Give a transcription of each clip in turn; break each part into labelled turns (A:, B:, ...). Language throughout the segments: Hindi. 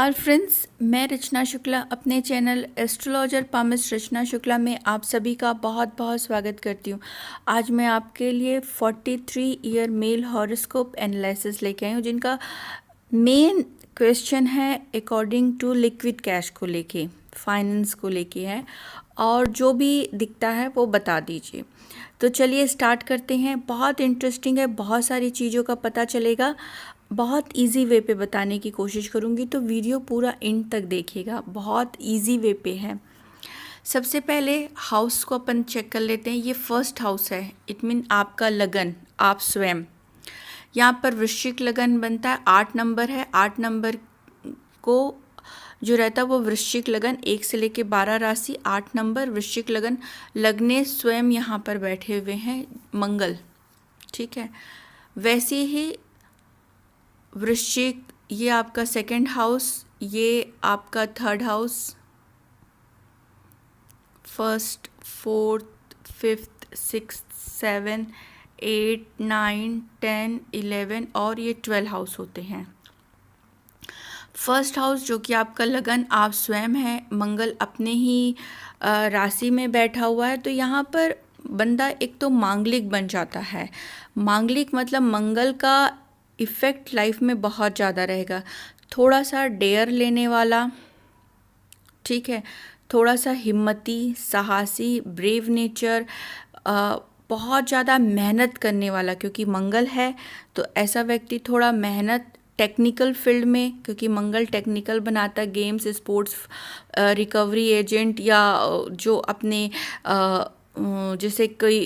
A: नमस्कार फ्रेंड्स, मैं रचना शुक्ला अपने चैनल एस्ट्रोलॉजर पामिस्ट रचना शुक्ला में आप सभी का बहुत बहुत स्वागत करती हूँ। आज मैं आपके लिए 43 ईयर मेल हॉरोस्कोप एनालिसिस लेके आई हूँ, जिनका मेन क्वेश्चन है अकॉर्डिंग टू लिक्विड कैश को लेके, फाइनेंस को लेके है, और जो भी दिखता है वो बता दीजिए। तो चलिए स्टार्ट करते हैं। बहुत इंटरेस्टिंग है, बहुत सारी चीज़ों का पता चलेगा। बहुत इजी वे पे बताने की कोशिश करूँगी, तो वीडियो पूरा एंड तक देखिएगा। बहुत इजी वे पे है। सबसे पहले हाउस को अपन चेक कर लेते हैं। ये फर्स्ट हाउस है, इट मीन आपका लगन, आप स्वयं। यहाँ पर वृश्चिक लगन बनता है, 8 नंबर है। 8 नंबर को जो रहता है वो वृश्चिक लगन, 1 से लेके 12 राशि, 8 नंबर वृश्चिक लगन। लग्ने स्वयं यहाँ पर बैठे हुए हैं मंगल, ठीक है। वैसे ही वृश्चिक, ये आपका सेकंड हाउस, ये आपका third house, first, fourth, fifth, sixth, 7, 8, 9, 10, 11 और ये 12 हाउस होते हैं। फर्स्ट हाउस जो कि आपका लगन, आप स्वयं है, मंगल अपने ही राशि में बैठा हुआ है। तो यहाँ पर बंदा एक तो मांगलिक बन जाता है। मांगलिक मतलब मंगल का इफ़ेक्ट लाइफ में बहुत ज़्यादा रहेगा। थोड़ा सा डेयर लेने वाला, ठीक है, थोड़ा सा हिम्मती, साहसी, ब्रेव नेचर, बहुत ज़्यादा मेहनत करने वाला, क्योंकि मंगल है तो ऐसा व्यक्ति थोड़ा मेहनत, टेक्निकल फील्ड में, क्योंकि मंगल टेक्निकल बनाता है, गेम्स, स्पोर्ट्स, रिकवरी एजेंट, या जो अपने जैसे कोई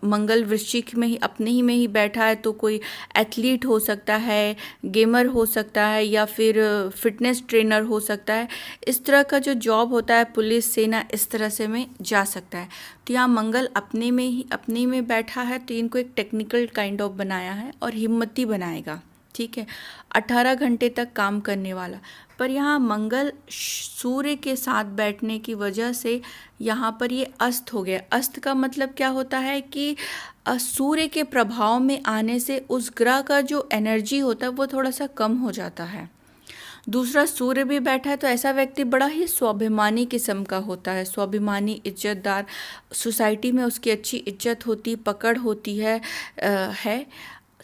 A: मंगल वृश्चिक में ही अपने ही में ही बैठा है तो कोई एथलीट हो सकता है, गेमर हो सकता है, या फिर फिटनेस ट्रेनर हो सकता है। इस तरह का जो जॉब होता है, पुलिस, सेना, इस तरह से में जा सकता है। तो यहाँ मंगल अपने में बैठा है, तो इनको एक टेक्निकल काइंड ऑफ बनाया है और हिम्मती बनाएगा, ठीक है। 18 घंटे तक काम करने वाला। पर यहाँ मंगल सूर्य के साथ बैठने की वजह से यहाँ पर ये अस्त हो गया। अस्त का मतलब क्या होता है कि सूर्य के प्रभाव में आने से उस ग्रह का जो एनर्जी होता है वो थोड़ा सा कम हो जाता है। दूसरा, सूर्य भी बैठा है तो ऐसा व्यक्ति बड़ा ही स्वाभिमानी किस्म का होता है, स्वाभिमानी, इज्जतदार, सोसाइटी में उसकी अच्छी इज्जत होती, पकड़ होती है।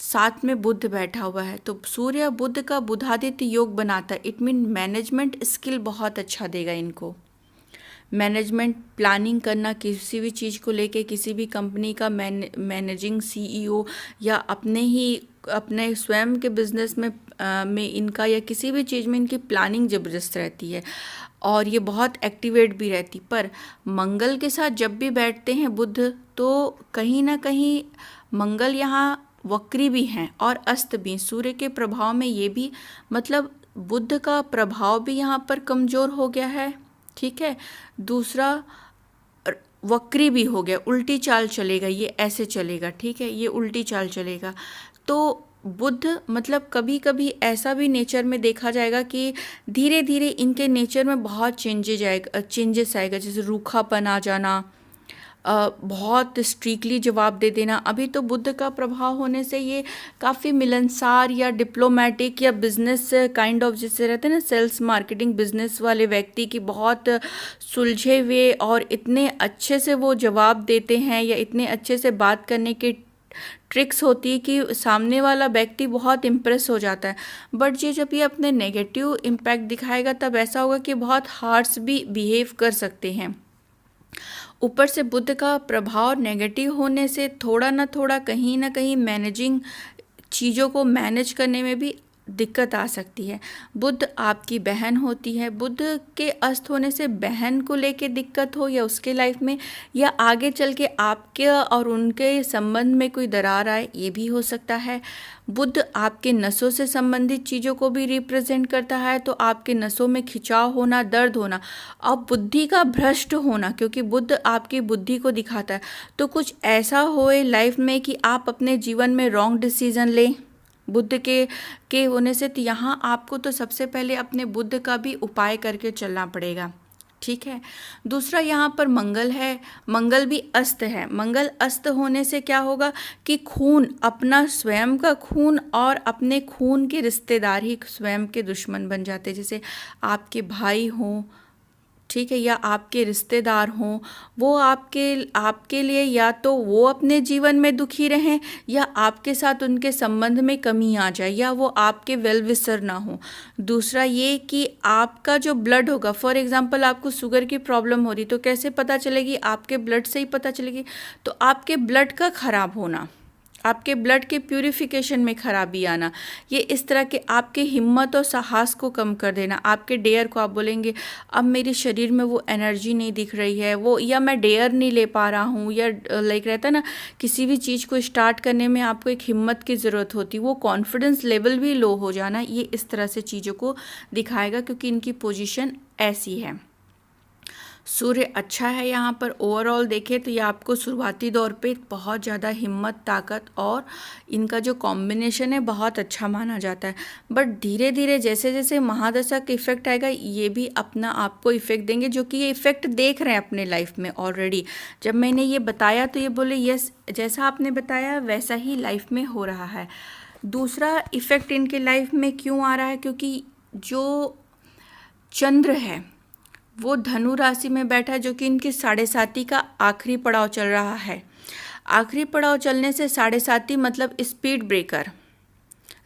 A: साथ में बुध बैठा हुआ है, तो सूर्य बुध का बुधादित्य योग बनाता है। इट मीन मैनेजमेंट स्किल बहुत अच्छा देगा इनको। मैनेजमेंट, प्लानिंग करना, किसी भी चीज़ को लेके, किसी भी कंपनी का मैनेजिंग सीईओ, या अपने स्वयं के बिजनेस में इनका, या किसी भी चीज़ में इनकी प्लानिंग ज़बरदस्त रहती है और ये बहुत एक्टिवेट भी रहती। पर मंगल के साथ जब भी बैठते हैं बुध, तो कहीं ना कहीं मंगल यहाँ वक्री भी हैं और अस्त भी। सूर्य के प्रभाव में ये भी, मतलब बुध का प्रभाव भी यहाँ पर कमज़ोर हो गया है, ठीक है। दूसरा, वक्री भी हो गया, उल्टी चाल चलेगा, ये ऐसे चलेगा, ठीक है, ये उल्टी चाल चलेगा। तो बुध मतलब कभी कभी ऐसा भी नेचर में देखा जाएगा कि धीरे धीरे इनके नेचर में बहुत चेंजेस आएगा, जैसे रूखापन आ जाना, बहुत स्ट्रिक्टली जवाब दे देना। अभी तो बुध का प्रभाव होने से ये काफ़ी मिलनसार या डिप्लोमेटिक या बिजनेस काइंड ऑफ, जिससे रहते हैं ना, सेल्स, मार्केटिंग, बिजनेस वाले व्यक्ति की बहुत सुलझे हुए और इतने अच्छे से वो जवाब देते हैं, या इतने अच्छे से बात करने की ट्रिक्स होती है कि सामने वाला व्यक्ति बहुत इम्प्रेस हो जाता है। बट ये जब ये अपने नेगेटिव इम्पैक्ट दिखाएगा तब ऐसा होगा कि बहुत हार्श भी बिहेव कर सकते हैं। ऊपर से बुध का प्रभाव नेगेटिव होने से थोड़ा ना थोड़ा, कहीं ना कहीं मैनेजिंग, चीज़ों को मैनेज करने में भी दिक्कत आ सकती है। बुध आपकी बहन होती है। बुध के अस्त होने से बहन को लेके दिक्कत हो, या उसके लाइफ में, या आगे चल के आपके और उनके संबंध में कोई दरार आए, ये भी हो सकता है। बुध आपके नसों से संबंधित चीज़ों को भी रिप्रेजेंट करता है, तो आपके नसों में खिंचाव होना, दर्द होना, और बुद्धि का भ्रष्ट होना, क्योंकि बुध आपकी बुद्धि को दिखाता है। तो कुछ ऐसा होए लाइफ में कि आप अपने जीवन में रॉन्ग डिसीजन लें बुध के होने से। तो यहाँ आपको तो सबसे पहले अपने बुध का भी उपाय करके चलना पड़ेगा, ठीक है। दूसरा यहाँ पर मंगल है, मंगल भी अस्त है। मंगल अस्त होने से क्या होगा कि खून, अपना स्वयं का खून और अपने खून के रिश्तेदार ही स्वयं के दुश्मन बन जाते हैं। जैसे आपके भाई हों, ठीक है, या आपके रिश्तेदार हों, वो आपके आपके लिए या तो वो अपने जीवन में दुखी रहें, या आपके साथ उनके संबंध में कमी आ जाए, या वो आपके वेल विशर ना हो। दूसरा ये कि आपका जो ब्लड होगा, फॉर एग्जांपल आपको शुगर की प्रॉब्लम हो रही, तो कैसे पता चलेगी? आपके ब्लड से ही पता चलेगी। तो आपके ब्लड का खराब होना, आपके ब्लड के प्यूरिफिकेशन में खराबी आना, ये इस तरह के आपके हिम्मत और साहस को कम कर देना। आपके डेयर को आप बोलेंगे अब मेरे शरीर में वो एनर्जी नहीं दिख रही है, वो, या मैं डेयर नहीं ले पा रहा हूँ, या लाइक रहता है ना, किसी भी चीज़ को स्टार्ट करने में आपको एक हिम्मत की ज़रूरत होती, वो कॉन्फिडेंस लेवल भी लो हो जाना, ये इस तरह से चीज़ों को दिखाएगा, क्योंकि इनकी पोजीशन ऐसी है। सूर्य अच्छा है यहाँ पर। ओवरऑल देखें तो ये आपको शुरुआती दौर पे बहुत ज़्यादा हिम्मत, ताकत और इनका जो कॉम्बिनेशन है बहुत अच्छा माना जाता है। बट धीरे धीरे जैसे जैसे महादशा का इफेक्ट आएगा, ये भी अपना आपको इफेक्ट देंगे, जो कि ये इफेक्ट देख रहे हैं अपने लाइफ में ऑलरेडी। जब मैंने ये बताया तो ये बोले यस, जैसा आपने बताया वैसा ही लाइफ में हो रहा है। दूसरा इफेक्ट इनके लाइफ में क्यों आ रहा है? क्योंकि जो चंद्र है वो धनु राशि में बैठा है, जो कि इनकी 7.5 का आखिरी पड़ाव चल रहा है। आखिरी पड़ाव चलने से 7.5 मतलब स्पीड ब्रेकर,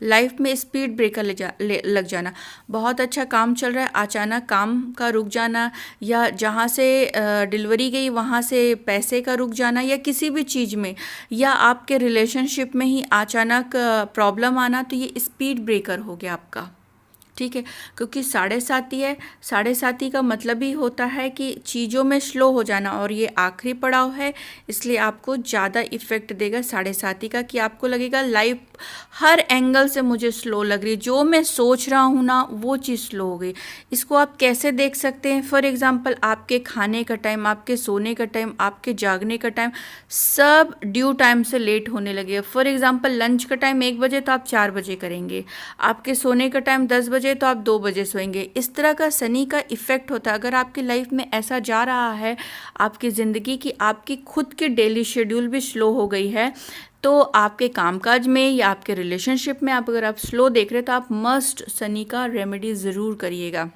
A: लाइफ में स्पीड ब्रेकर लग जाना। बहुत अच्छा काम चल रहा है, अचानक काम का रुक जाना, या जहाँ से डिलीवरी गई वहाँ से पैसे का रुक जाना, या किसी भी चीज़ में, या आपके रिलेशनशिप में ही अचानक प्रॉब्लम आना, तो ये स्पीड ब्रेकर हो गया आपका। ठीक है, क्योंकि 7.5 है, 7.5 का मतलब ही होता है कि चीज़ों में स्लो हो जाना, और ये आखिरी पड़ाव है, इसलिए आपको ज़्यादा इफेक्ट देगा 7.5 का, कि आपको लगेगा लाइफ हर एंगल से मुझे स्लो लग रही है, जो मैं सोच रहा हूँ ना वो चीज़ स्लो हो गई। इसको आप कैसे देख सकते हैं? फॉर एग्जांपल आपके खाने का टाइम, आपके सोने का टाइम, आपके जागने का टाइम, सब ड्यू टाइम से लेट होने लगे। फॉर एग्जांपल लंच का टाइम 1 बजे तो आप 4 बजे करेंगे, आपके सोने का टाइम 10 बजे तो आप 2 बजे सोएंगे। इस तरह का शनि का इफेक्ट होता है। अगर आपकी लाइफ में ऐसा जा रहा है आपकी ज़िंदगी की, आपकी खुद की डेली शेड्यूल भी स्लो हो गई है, तो आपके कामकाज में या आपके रिलेशनशिप में आप, अगर आप स्लो देख रहे हैं, तो आप मस्ट शनि का रेमेडी ज़रूर करिएगा।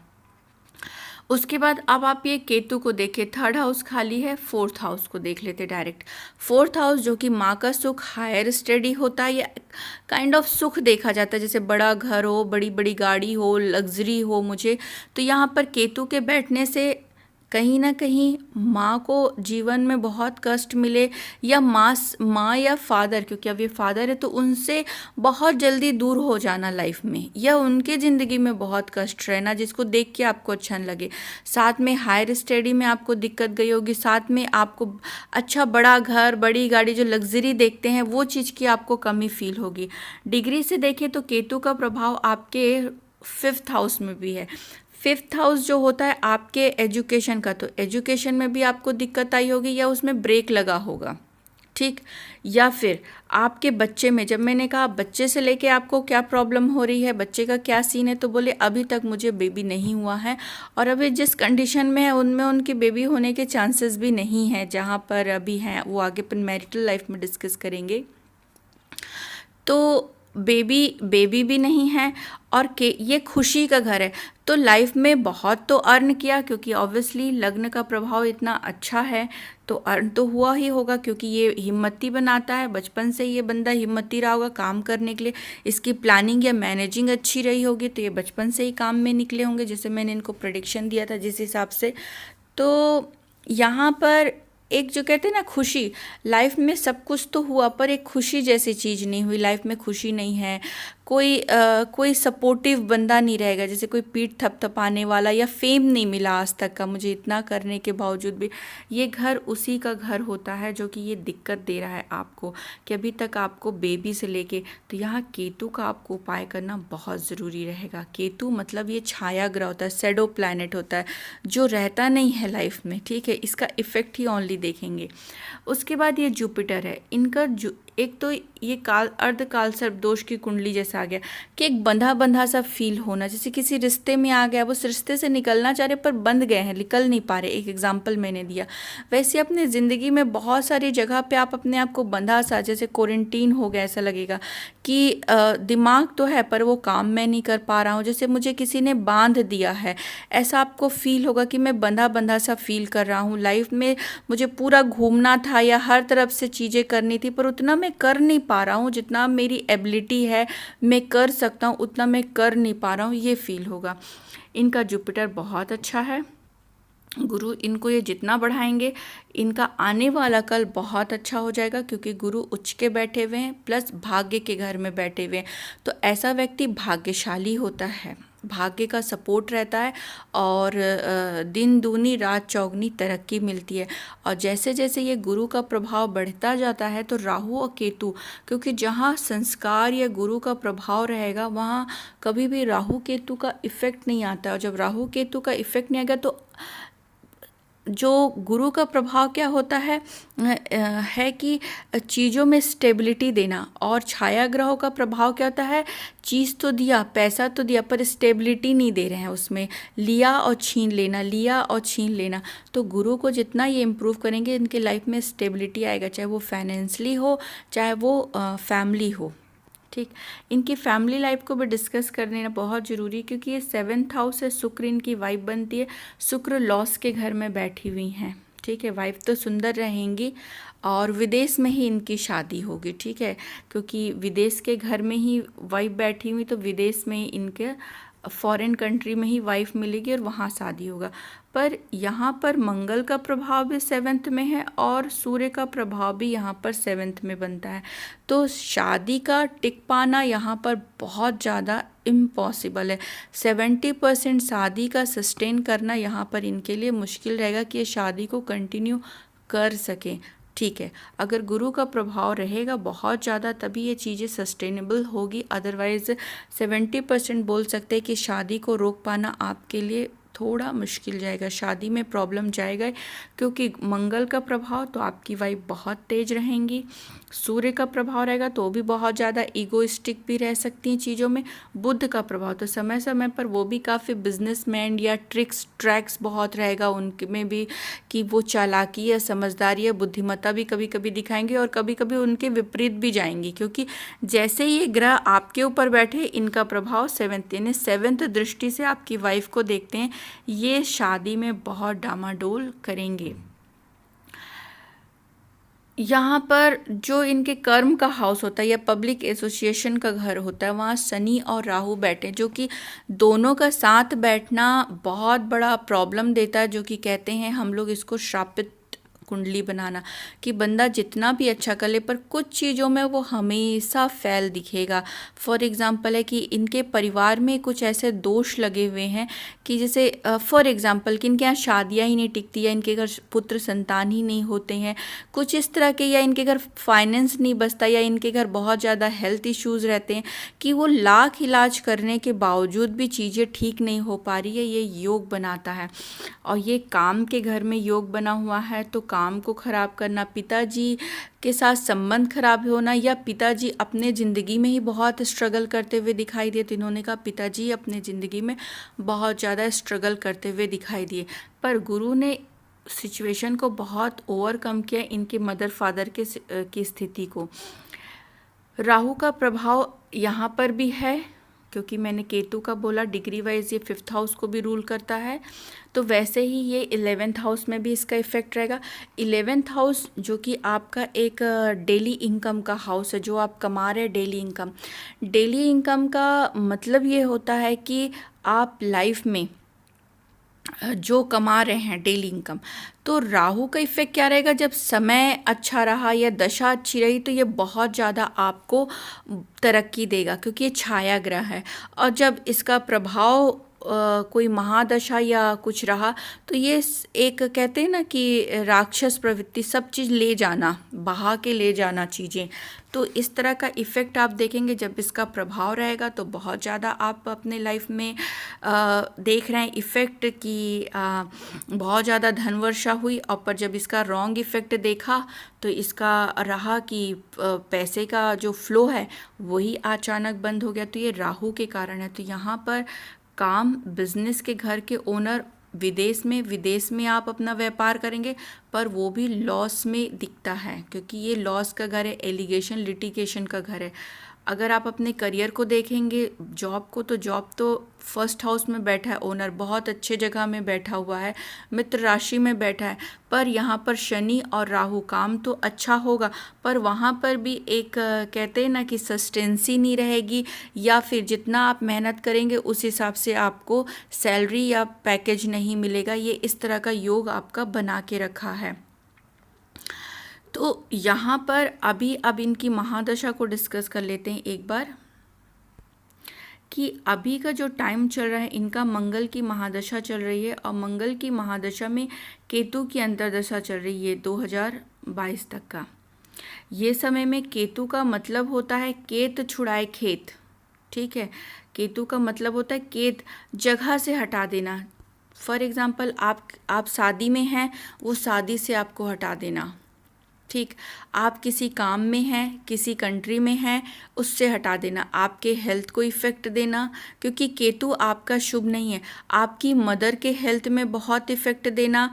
A: उसके बाद अब आप ये केतु को देखिए, 3rd हाउस खाली है, 4th हाउस को देख लेते डायरेक्ट। 4th हाउस जो कि माँ का सुख, हायर स्टडी होता है, या काइंड ऑफ सुख देखा जाता है, जैसे बड़ा घर हो, बड़ी बड़ी गाड़ी हो, लग्जरी हो मुझे, तो यहाँ पर केतु के बैठने से कहीं ना कहीं माँ को जीवन में बहुत कष्ट मिले, या माँ या फादर, क्योंकि अब ये फादर है, तो उनसे बहुत जल्दी दूर हो जाना लाइफ में, या उनके ज़िंदगी में बहुत कष्ट रहना, जिसको देख के आपको अच्छा न लगे। साथ में हायर स्टडी में आपको दिक्कत गई होगी, साथ में आपको अच्छा बड़ा घर, बड़ी गाड़ी, जो लग्जरी देखते हैं वो चीज़ की आपको कमी फील होगी। डिग्री से देखें तो केतु का प्रभाव आपके 5th हाउस में भी है। 5th हाउस जो होता है आपके एजुकेशन का, तो एजुकेशन में भी आपको दिक्कत आई होगी, या उसमें ब्रेक लगा होगा, ठीक। या फिर आपके बच्चे में, जब मैंने कहा बच्चे से लेके आपको क्या प्रॉब्लम हो रही है, बच्चे का क्या सीन है, तो बोले अभी तक मुझे बेबी नहीं हुआ है, और अभी जिस कंडीशन में है उनमें उनके बेबी होने के चांसेस भी नहीं हैं, जहाँ पर अभी हैं वो आगे अपन मैरिटल लाइफ में डिस्कस करेंगे। तो बेबी भी नहीं है, और ये खुशी का घर है, तो लाइफ में बहुत तो अर्न किया, क्योंकि ऑब्वियसली लग्न का प्रभाव इतना अच्छा है, तो अर्न तो हुआ ही होगा, क्योंकि ये हिम्मती बनाता है। बचपन से ये बंदा हिम्मती रहा होगा काम करने के लिए, इसकी प्लानिंग या मैनेजिंग अच्छी रही होगी, तो ये बचपन से ही काम में निकले होंगे, जैसे मैंने इनको प्रेडिक्शन दिया था जिस हिसाब से। तो यहाँ पर एक जो कहते हैं ना खुशी, लाइफ में सब कुछ तो हुआ पर एक खुशी जैसी चीज़ नहीं हुई, लाइफ में खुशी नहीं है, कोई सपोर्टिव बंदा नहीं रहेगा, जैसे कोई पीठ थपथपाने वाला, या फेम नहीं मिला आज तक का मुझे इतना करने के बावजूद भी। ये घर उसी का घर होता है जो कि ये दिक्कत दे रहा है आपको, कि अभी तक आपको बेबी से लेके, तो यहाँ केतु का आपको उपाय करना बहुत ज़रूरी रहेगा। केतु मतलब ये छाया ग्रह होता है, शैडो प्लैनेट होता है, जो रहता नहीं है लाइफ में, ठीक है, इसका इफेक्ट ही ओनली देखेंगे। उसके बाद ये जुपिटर है, इनका एक तो ये काल अर्धकाल सर्प दोष की कुंडली जैसा आ गया कि एक बंधा बंधा सा फील होना, जैसे किसी रिश्ते में आ गया, वो उस रिश्ते से निकलना चाह रहे पर बंध गए हैं, निकल नहीं पा रहे। एक एग्जाम्पल मैंने दिया। वैसे अपने ज़िंदगी में बहुत सारी जगह पे आप अपने आप को बंधा सा, जैसे क्वारंटीन हो गया, ऐसा लगेगा कि दिमाग तो है पर वो काम मैं नहीं कर पा रहा हूँ, जैसे मुझे किसी ने बांध दिया है, ऐसा आपको फील होगा कि मैं बंधा बंधा सा फील कर रहा हूँ। लाइफ में मुझे पूरा घूमना था या हर तरफ से चीज़ें करनी थी, पर उतना मैं कर नहीं पा रहा हूँ, जितना मेरी एबिलिटी है मैं कर सकता हूँ उतना मैं कर नहीं पा रहा हूँ, ये फील होगा। इनका जुपिटर बहुत अच्छा है, गुरु इनको ये जितना बढ़ाएंगे इनका आने वाला कल बहुत अच्छा हो जाएगा, क्योंकि गुरु उच्च के बैठे हुए हैं प्लस भाग्य के घर में बैठे हुए हैं। तो ऐसा व्यक्ति भाग्यशाली होता है, भाग्य का सपोर्ट रहता है और दिन दूनी रात चौगनी तरक्की मिलती है। और जैसे जैसे ये गुरु का प्रभाव बढ़ता जाता है तो राहु और केतु, क्योंकि जहाँ संस्कार या गुरु का प्रभाव रहेगा वहाँ कभी भी राहु केतु का इफ़ेक्ट नहीं आता। और जब राहु केतु का इफ़ेक्ट नहीं आएगा तो जो गुरु का प्रभाव क्या होता है कि चीज़ों में स्टेबिलिटी देना, और छाया ग्रहों का प्रभाव क्या होता है, चीज़ तो दिया, पैसा तो दिया, पर स्टेबिलिटी नहीं दे रहे हैं, उसमें लिया और छीन लेना, लिया और छीन लेना। तो गुरु को जितना ये इम्प्रूव करेंगे इनके लाइफ में स्टेबिलिटी आएगा, चाहे वो फाइनेंशियली हो चाहे वो फैमिली हो। ठीक, इनकी फैमिली लाइफ को भी डिस्कस कर लेना बहुत ज़रूरी, क्योंकि ये 7th हाउस से शुक्र इनकी वाइफ बनती है, शुक्र लॉस के घर में बैठी हुई हैं। ठीक है, वाइफ तो सुंदर रहेंगी और विदेश में ही इनकी शादी होगी। ठीक है, क्योंकि विदेश के घर में ही वाइफ बैठी हुई, तो विदेश में ही इनके फॉरेन कंट्री में ही वाइफ मिलेगी और वहाँ शादी होगा। पर यहाँ पर मंगल का प्रभाव भी 7th में है और सूर्य का प्रभाव भी यहाँ पर 7th में बनता है, तो शादी का टिक पाना यहाँ पर बहुत ज़्यादा इम्पॉसिबल है। 70% शादी का सस्टेन करना यहाँ पर इनके लिए मुश्किल रहेगा कि ये शादी को कंटिन्यू कर सकें। ठीक है, अगर गुरु का प्रभाव रहेगा बहुत ज़्यादा तभी ये चीज़ें सस्टेनेबल होगी, अदरवाइज़ 70% बोल सकते हैं कि शादी को रोक पाना आपके लिए थोड़ा मुश्किल जाएगा, शादी में प्रॉब्लम जाएगा, क्योंकि मंगल का प्रभाव तो आपकी वाइफ बहुत तेज रहेंगी, सूर्य का प्रभाव रहेगा तो भी बहुत ज़्यादा ईगोइस्टिक भी रह सकती हैं चीज़ों में, बुध का प्रभाव तो समय समय पर वो भी काफ़ी बिजनेसमैन या ट्रैक्स बहुत रहेगा उनके में भी, कि वो चालाकी या समझदारी या बुद्धिमत्ता भी कभी कभी दिखाएंगे और कभी कभी उनके विपरीत भी जाएंगी, क्योंकि जैसे ही ये ग्रह आपके ऊपर बैठे इनका प्रभाव 7th यानी 7th दृष्टि से आपकी वाइफ को देखते हैं, ये शादी में बहुत डामाडोल करेंगे। यहाँ पर जो इनके कर्म का हाउस होता है या पब्लिक एसोसिएशन का घर होता है, वहाँ शनि और राहु बैठे, जो कि दोनों का साथ बैठना बहुत बड़ा प्रॉब्लम देता है, जो कि कहते हैं हम लोग इसको श्रापित कुंडली बनाना, कि बंदा जितना भी अच्छा कर ले पर कुछ चीज़ों में वो हमेशा फेल दिखेगा। फॉर एग्ज़ाम्पल है कि इनके परिवार में कुछ ऐसे दोष लगे हुए हैं कि जैसे फॉर एग्ज़ाम्पल कि इनके यहाँ शादियाँ ही नहीं टिकती, या इनके घर पुत्र संतान ही नहीं होते हैं, कुछ इस तरह के, या इनके घर फाइनेंस नहीं बचता, या इनके घर बहुत ज़्यादा हेल्थ इश्यूज़ रहते हैं कि वो लाख इलाज करने के बावजूद भी चीज़ें ठीक नहीं हो पा रही है, ये योग बनाता है। और ये काम के घर में योग बना हुआ है, तो काम को ख़राब करना, पिताजी के साथ संबंध खराब होना, या पिताजी अपने ज़िंदगी में ही बहुत स्ट्रगल करते हुए दिखाई दिए। तो इन्होंने कहा पिताजी अपने ज़िंदगी में बहुत ज़्यादा स्ट्रगल करते हुए दिखाई दिए, पर गुरु ने सिचुएशन को बहुत ओवरकम किया इनके मदर फादर की स्थिति को। राहु का प्रभाव यहाँ पर भी है, क्योंकि मैंने केतु का बोला डिग्री वाइज ये 5th हाउस को भी रूल करता है, तो वैसे ही ये 11th हाउस में भी इसका इफ़ेक्ट रहेगा। 11th हाउस जो कि आपका एक डेली इनकम का हाउस है, जो आप कमा रहे हैं डेली इनकम। डेली इनकम का मतलब ये होता है कि आप लाइफ में जो कमा रहे हैं डेली इनकम, तो राहु का इफ़ेक्ट क्या रहेगा, जब समय अच्छा रहा या दशा अच्छी रही तो ये बहुत ज़्यादा आपको तरक्की देगा, क्योंकि ये छाया ग्रह है। और जब इसका प्रभाव कोई महादशा या कुछ रहा तो ये एक कहते हैं ना कि राक्षस प्रवृत्ति, सब चीज़ ले जाना, बहा के ले जाना चीज़ें। तो इस तरह का इफ़ेक्ट आप देखेंगे जब इसका प्रभाव रहेगा तो बहुत ज़्यादा आप अपने लाइफ में देख रहे हैं इफ़ेक्ट कि बहुत ज़्यादा धन वर्षा हुई, और पर जब इसका रॉन्ग इफ़ेक्ट देखा तो इसका रहा कि पैसे का जो फ्लो है वही अचानक बंद हो गया। तो ये राहु के कारण है। तो यहाँ पर काम, बिजनेस के घर के ओनर विदेश में आप अपना व्यापार करेंगे, पर वो भी लॉस में दिखता है क्योंकि ये लॉस का घर है, एलिगेशन लिटिगेशन का घर है। अगर आप अपने करियर को देखेंगे, जॉब को, तो जॉब तो फर्स्ट हाउस में बैठा है ओनर, बहुत अच्छे जगह में बैठा हुआ है, मित्र राशि में बैठा है, पर यहाँ पर शनि और राहु, काम तो अच्छा होगा पर वहाँ पर भी एक कहते हैं ना कि सस्टेंसी नहीं रहेगी, या फिर जितना आप मेहनत करेंगे उस हिसाब से आपको सैलरी या पैकेज नहीं मिलेगा। ये इस तरह का योग आपका बना के रखा है। तो यहाँ पर अब इनकी महादशा को डिस्कस कर लेते हैं एक बार, कि अभी का जो टाइम चल रहा है, इनका मंगल की महादशा चल रही है, और मंगल की महादशा में केतु की अंतर्दशा चल रही है 2022 तक का। ये समय में केतु का मतलब होता है केत छुड़ाए खेत, ठीक है। केतु का मतलब होता है केत, जगह से हटा देना। फॉर एग्ज़ाम्पल आप शादी में हैं, वो शादी से आपको हटा देना, ठीक। आप किसी काम में हैं, किसी कंट्री में हैं, उससे हटा देना। आपके हेल्थ को इफ़ेक्ट देना, क्योंकि केतु आपका शुभ नहीं है। आपकी मदर के हेल्थ में बहुत इफ़ेक्ट देना,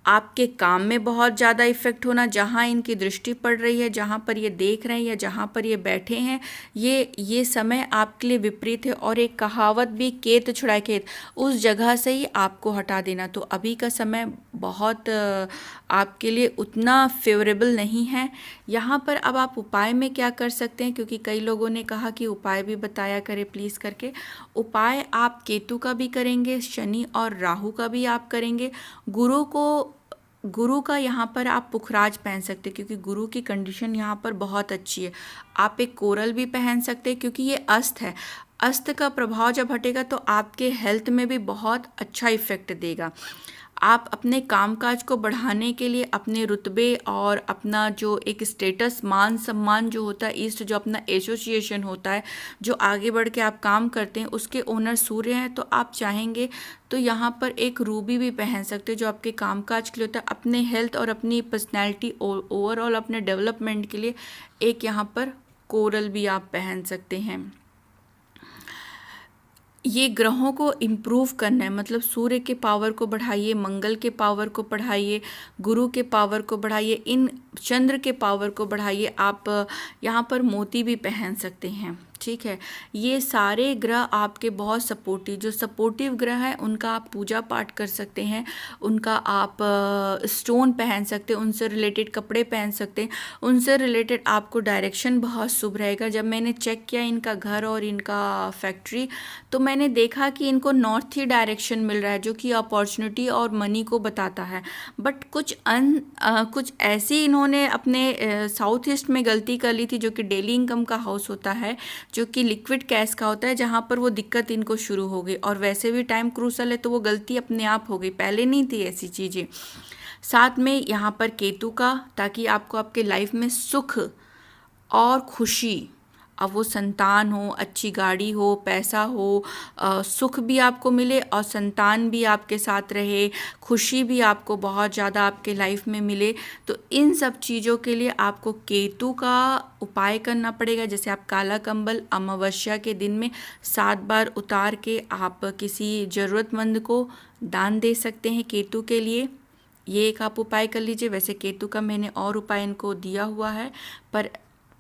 A: आपके काम में बहुत ज़्यादा इफ़ेक्ट होना, जहाँ इनकी दृष्टि पड़ रही है, जहाँ पर ये देख रहे हैं या जहाँ पर ये बैठे हैं, ये समय आपके लिए विपरीत है। और एक कहावत भी, केत छुड़ाए खेत, उस जगह से ही आपको हटा देना। तो अभी का समय बहुत आपके लिए उतना फेवरेबल नहीं है। यहाँ पर अब आप उपाय में क्या कर सकते हैं, क्योंकि कई लोगों ने कहा कि उपाय भी बताया करें प्लीज़ करके। उपाय आप केतु का भी करेंगे, शनि और राहु का भी आप करेंगे। गुरु का यहाँ पर आप पुखराज पहन सकते हैं, क्योंकि गुरु की कंडीशन यहाँ पर बहुत अच्छी है। आप एक कोरल भी पहन सकते हैं, क्योंकि ये अस्त है। अस्त का प्रभाव जब हटेगा तो आपके हेल्थ में भी बहुत अच्छा इफेक्ट देगा। आप अपने कामकाज को बढ़ाने के लिए अपने रुतबे और अपना जो एक स्टेटस, मान सम्मान जो होता है, ईस्ट जो अपना एसोसिएशन होता है, जो आगे बढ़ के आप काम करते हैं, उसके ओनर सूर्य हैं। तो आप चाहेंगे तो यहाँ पर एक रूबी भी पहन सकते हैं, जो आपके कामकाज के लिए होता है। अपने हेल्थ और अपनी पर्सनैलिटी ओवरऑल अपने डेवलपमेंट के लिए एक यहाँ पर कोरल भी आप पहन सकते हैं। ये ग्रहों को इम्प्रूव करना है, मतलब सूर्य के पावर को बढ़ाइए, मंगल के पावर को बढ़ाइए, गुरु के पावर को बढ़ाइए, इन चंद्र के पावर को बढ़ाइए। आप यहाँ पर मोती भी पहन सकते हैं, ठीक है। ये सारे ग्रह आपके बहुत सपोर्टिव, जो सपोर्टिव ग्रह हैं उनका आप पूजा पाठ कर सकते हैं, उनका आप स्टोन पहन सकते हैं, उनसे रिलेटेड कपड़े पहन सकते हैं, उनसे रिलेटेड आपको डायरेक्शन बहुत शुभ रहेगा। जब मैंने चेक किया इनका घर और इनका फैक्ट्री, तो मैंने देखा कि इनको नॉर्थ ही डायरेक्शन मिल रहा है, जो कि अपॉर्चुनिटी और मनी को बताता है। बट कुछ ऐसी इन्होंने अपने साउथ ईस्ट में गलती कर ली थी, जो कि डेली इनकम का हाउस होता है, जो कि लिक्विड कैश का होता है, जहाँ पर वो दिक्कत इनको शुरू हो गई। और वैसे भी टाइम क्रूसल है, तो वो गलती अपने आप हो गई, पहले नहीं थी ऐसी चीज़ें। साथ में यहाँ पर केतु का, ताकि आपको आपके लाइफ में सुख और खुशी, अब वो संतान हो, अच्छी गाड़ी हो, पैसा हो, सुख भी आपको मिले और संतान भी आपके साथ रहे, खुशी भी आपको बहुत ज़्यादा आपके लाइफ में मिले। तो इन सब चीज़ों के लिए आपको केतु का उपाय करना पड़ेगा। जैसे आप काला कंबल अमावस्या के दिन में 7 बार उतार के आप किसी ज़रूरतमंद को दान दे सकते हैं केतु के लिए। ये एक आप उपाय कर लीजिए। वैसे केतु का मैंने और उपाय इनको दिया हुआ है, पर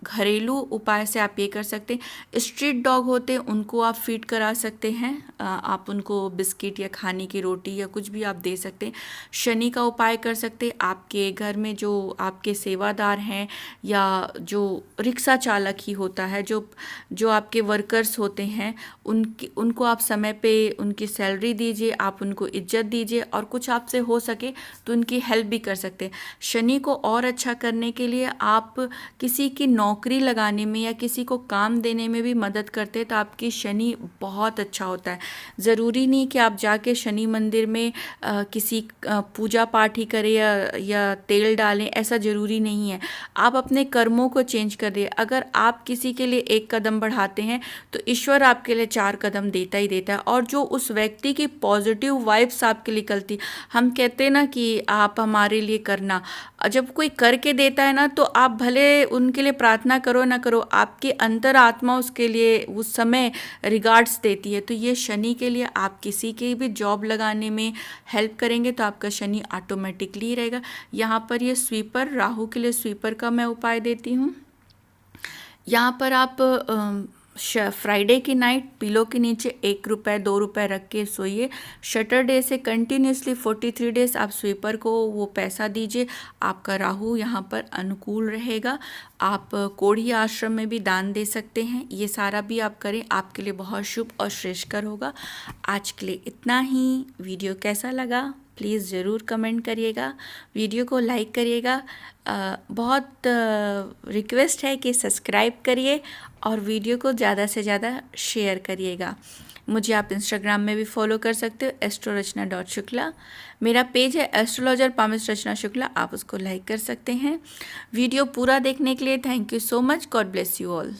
A: घरेलू उपाय से आप ये कर सकते हैं। स्ट्रीट डॉग होते हैं, उनको आप फीड करा सकते हैं, आप उनको बिस्किट या खाने की रोटी या कुछ भी आप दे सकते हैं। शनि का उपाय कर सकते हैं। आपके घर में जो आपके सेवादार हैं या जो रिक्शा चालक ही होता है, जो आपके वर्कर्स होते हैं, उनको आप समय पे उनकी सैलरी दीजिए, आप उनको इज्जत दीजिए, और कुछ आपसे हो सके तो उनकी हेल्प भी कर सकते हैं। शनि को और अच्छा करने के लिए आप किसी की नौकरी लगाने में या किसी को काम देने में भी मदद करते हैं, तो आपकी शनि बहुत अच्छा होता है। ज़रूरी नहीं कि आप जाके शनि मंदिर में किसी पूजा पाठ ही करें या तेल डालें, ऐसा ज़रूरी नहीं है। आप अपने कर्मों को चेंज कर दिए। अगर आप किसी के लिए एक कदम बढ़ाते हैं तो ईश्वर आपके लिए 4 कदम देता ही देता है। और जो उस व्यक्ति की पॉजिटिव वाइब्स आपके लिए निकलती, हम कहते हैं ना कि आप हमारे लिए करना, जब कोई करके देता है ना, तो आप भले उनके लिए प्रार्थना करो ना करो, आपकी अंतरात्मा उसके लिए उस समय रिगार्ड्स देती है। तो ये शनि के लिए आप किसी की भी जॉब लगाने में हेल्प करेंगे तो आपका शनि ऑटोमेटिकली रहेगा। यहाँ पर ये स्वीपर, राहु के लिए स्वीपर का मैं उपाय देती हूँ। यहाँ पर आप फ्राइडे की नाइट पिलो के नीचे 1 रुपये 2 रुपये रख के सोइए। सैटरडे से कंटिन्यूसली 43 डेज आप स्वीपर को वो पैसा दीजिए, आपका राहु यहाँ पर अनुकूल रहेगा। आप कोढ़ी आश्रम में भी दान दे सकते हैं, ये सारा भी आप करें, आपके लिए बहुत शुभ और श्रेष्ठकर होगा। आज के लिए इतना ही। वीडियो कैसा लगा प्लीज़ ज़रूर कमेंट करिएगा, वीडियो को लाइक करिएगा। बहुत रिक्वेस्ट है कि सब्सक्राइब करिए और वीडियो को ज़्यादा से ज़्यादा शेयर करिएगा। मुझे आप इंस्टाग्राम में भी फॉलो कर सकते हो, astrorachna.shukla। मेरा पेज है एस्ट्रोलॉजर पामिस्ट रचना शुक्ला, आप उसको लाइक कर सकते हैं। वीडियो पूरा देखने के लिए thank you so much. God bless you all.